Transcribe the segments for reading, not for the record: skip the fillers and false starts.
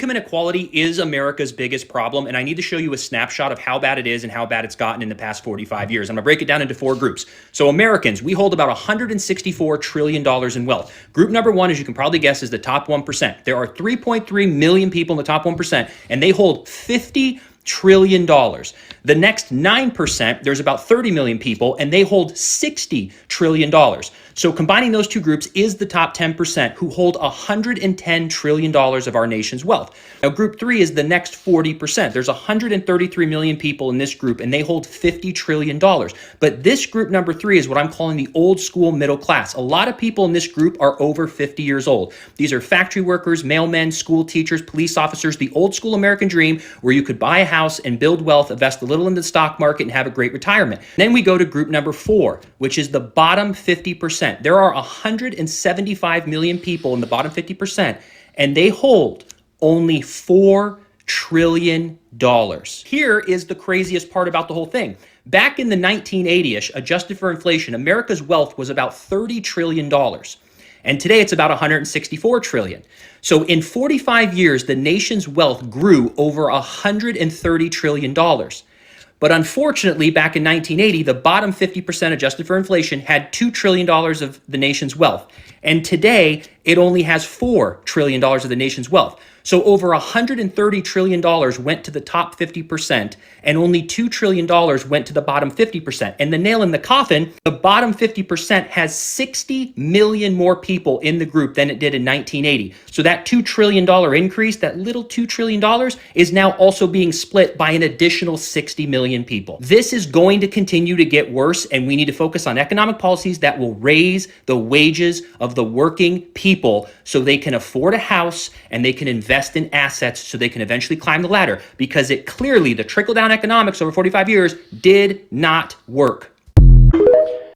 Income inequality is America's biggest problem, and I need to show you a snapshot of how bad it is and how bad it's gotten in the past 45 years. I'm going to break it down into 4 groups. So Americans, we hold about $164 trillion in wealth. Group number 1, as you can probably guess, is the top 1%. There are 3.3 million people in the top 1%, and they hold $50 trillion. The next 9%, there's about 30 million people, and they hold $60 trillion. So combining those 2 groups is the top 10% who hold $110 trillion of our nation's wealth. Now, group 3 is the next 40%. There's 133 million people in this group, and they hold $50 trillion. But this group number 3 is what I'm calling the old school middle class. A lot of people in this group are over 50 years old. These are factory workers, mailmen, school teachers, police officers, the old school American dream where you could buy a house and build wealth, invest a little in the stock market, and have a great retirement. Then we go to group number 4, which is the bottom 50%. There are 175 million people in the bottom 50%, and they hold only $4 trillion. Here is the craziest part about the whole thing. Back in the 1980-ish, adjusted for inflation, America's wealth was about $30 trillion. And today it's about $164 trillion. So in 45 years, the nation's wealth grew over $130 trillion. But unfortunately, back in 1980, the bottom 50% adjusted for inflation had $2 trillion of the nation's wealth. And today, it only has $4 trillion of the nation's wealth. So over $130 trillion went to the top 50%, and only $2 trillion went to the bottom 50%. And the nail in the coffin, the bottom 50% has 60 million more people in the group than it did in 1980. So that $2 trillion increase, that little $2 trillion, is now also being split by an additional 60 million people. This is going to continue to get worse, and we need to focus on economic policies that will raise the wages of the working people so they can afford a house and they can invest in assets so they can eventually climb the ladder, because it clearly, the trickle-down economics over 45 years did not work.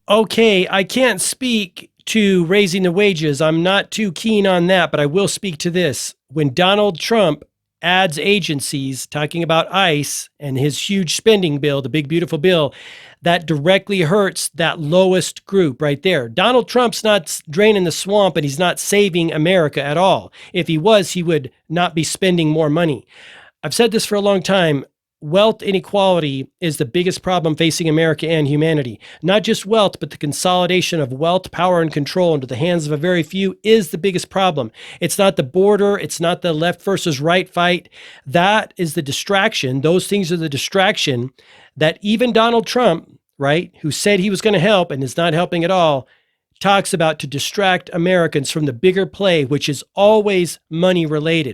Okay, I can't speak to raising the wages. I'm not too keen on that, but I will speak to this. When Donald Trump adds agencies, talking about ICE and his huge spending bill, the big beautiful bill, that directly hurts that lowest group right there. Donald Trump's not draining the swamp, and he's not saving America at all. If he was, he would not be spending more money. I've said this for a long time. Wealth inequality is the biggest problem facing America and humanity. Not just wealth, but the consolidation of wealth, power, and control into the hands of a very few is the biggest problem. It's not the border. It's not the left versus right fight. That is the distraction. Those things are the distraction that even Donald Trump, right, who said he was going to help and is not helping at all, talks about to distract Americans from the bigger play, which is always money related.